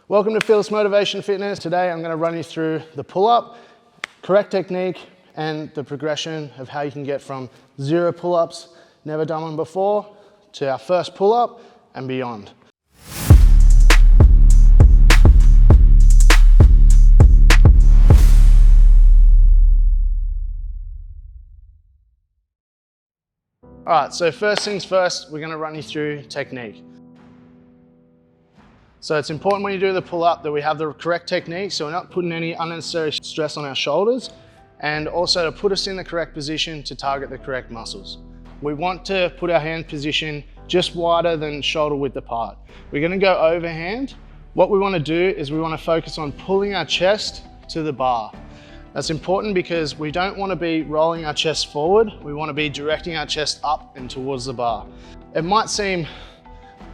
Welcome to Fearless Motivation Fitness. Today I'm going to run you through the pull-up, correct technique, and the progression of how you can get from 0 pull-ups, never done one before, to our first pull-up and beyond. All right, so first things first, we're going to run you through technique. So it's important when you do the pull-up that we have the correct technique, so we're not putting any unnecessary stress on our shoulders, and also to put us in the correct position to target the correct muscles. We want to put our hand position just wider than shoulder width apart. We're going to go overhand. What we want to do is we want to focus on pulling our chest to the bar. That's important because we don't want to be rolling our chest forward. We want to be directing our chest up and towards the bar. It might seem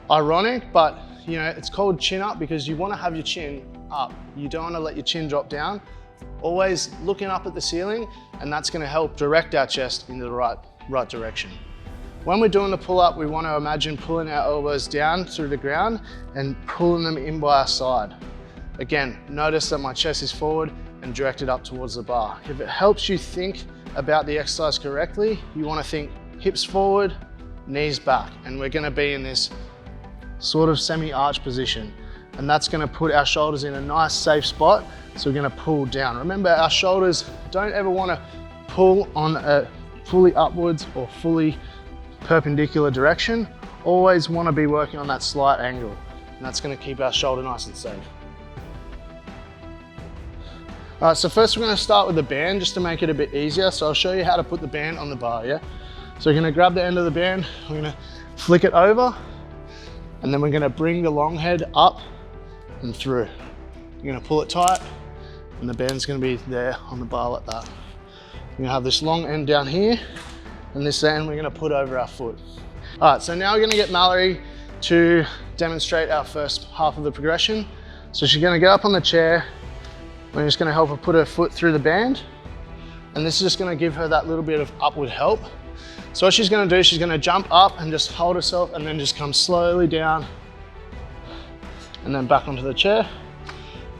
ironic, but it's called chin up because you want to have your chin up. You don't want to let your chin drop down. Always looking up at the ceiling, and that's going to help direct our chest into the right direction. When we're doing the pull-up, we want to imagine pulling our elbows down through the ground and pulling them in by our side. Again, notice that my chest is forward and directed up towards the bar. If it helps you think about the exercise correctly, you want to think hips forward, knees back, and we're going to be in this sort of semi-arch position, and that's going to put our shoulders in a nice safe spot, so we're going to pull down. Remember, our shoulders don't ever want to pull on a fully upwards or fully perpendicular direction. Always want to be working on that slight angle, and that's going to keep our shoulder nice and safe. All right, so first we're going to start with the band just to make it a bit easier. So I'll show you how to put the band on the bar, yeah? So you're going to grab the end of the band, we're going to flick it over, and then we're going to bring the long head up and through. You're going to pull it tight, and the band's going to be there on the bar like that. You're going to have this long end down here, and this end we're going to put over our foot. All right, so now we're going to get Mallory to demonstrate our first half of the progression. So she's going to get up on the chair. We're just going to help her put her foot through the band, and this is just going to give her that little bit of upward help. So what she's going to do, she's going to jump up and just hold herself, and then just come slowly down and then back onto the chair,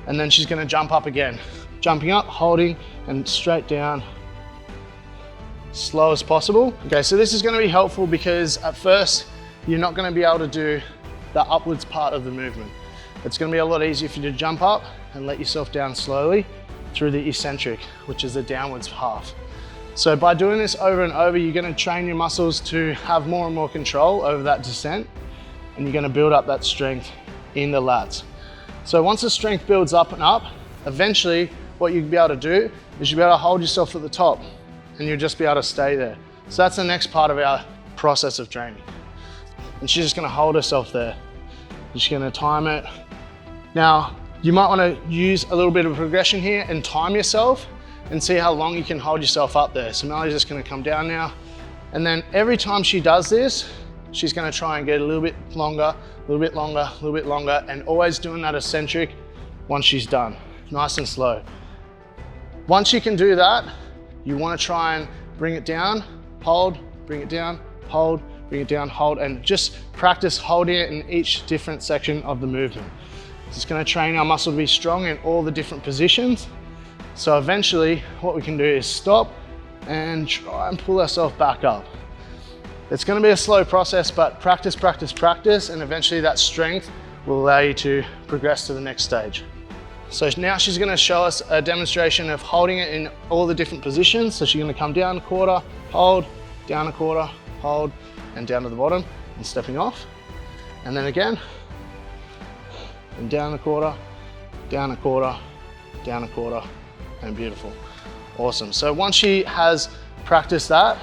and then she's going to jump up again, jumping up, holding, and straight down, slow as possible. Okay, so this is going to be helpful because at first you're not going to be able to do the upwards part of the movement. It's going to be a lot easier for you to jump up and let yourself down slowly through the eccentric, which is the downwards half. So by doing this over and over, you're going to train your muscles to have more and more control over that descent, and you're going to build up that strength in the lats. So once the strength builds up and up, eventually what you'll be able to do is you'll be able to hold yourself at the top, and you'll just be able to stay there. So that's the next part of our process of training. And she's just going to hold herself there. She's going to time it. Now, you might want to use a little bit of progression here and time yourself and see how long you can hold yourself up there. So Mallory's just going to come down now. And then every time she does this, she's going to try and get a little bit longer, a little bit longer, a little bit longer, and always doing that eccentric once she's done, nice and slow. Once you can do that, you want to try and bring it down, hold, bring it down, hold, bring it down, hold, and just practice holding it in each different section of the movement. It's going to train our muscle to be strong in all the different positions. So eventually what we can do is stop and try and pull ourselves back up. It's going to be a slow process, but practice, practice, practice, and eventually that strength will allow you to progress to the next stage. So now she's going to show us a demonstration of holding it in all the different positions. So she's going to come down a quarter, hold, down a quarter, hold, and down to the bottom and stepping off. And then again, and down a quarter, down a quarter, down a quarter, and beautiful. Awesome. So once she has practiced that,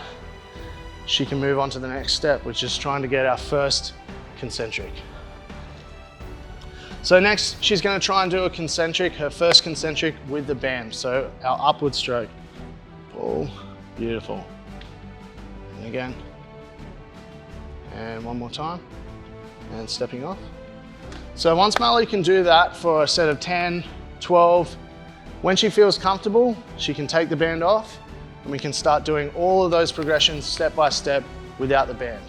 she can move on to the next step, which is trying to get our first concentric. So next, she's going to try and do a concentric, her first concentric with the band. So our upward stroke. Pull, beautiful. And again. And one more time. And stepping off. So once Mallory can do that for a set of 10, 12, when she feels comfortable, she can take the band off, and we can start doing all of those progressions step by step without the band.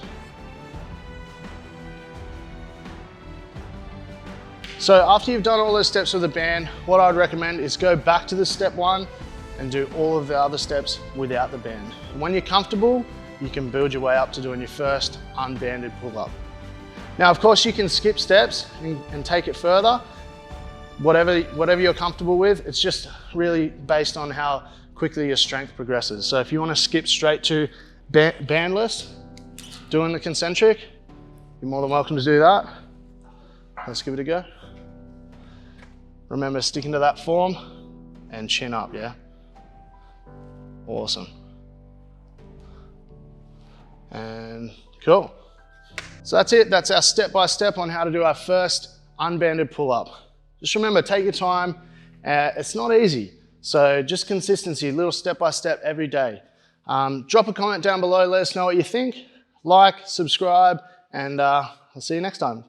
So after you've done all those steps with the band, what I'd recommend is go back to the step 1 and do all of the other steps without the band. When you're comfortable, you can build your way up to doing your first unbanded pull-up. Now, of course, you can skip steps and take it further, whatever you're comfortable with. It's just really based on how quickly your strength progresses. So if you want to skip straight to bandless, doing the concentric, you're more than welcome to do that. Let's give it a go. Remember, sticking to that form and chin up, yeah? Awesome. And cool. So that's it. That's our step-by-step on how to do our first unbanded pull-up. Just remember, take your time. It's not easy. So just consistency, little step-by-step every day. Drop a comment down below. Let us know what you think. Like, subscribe, and I'll see you next time.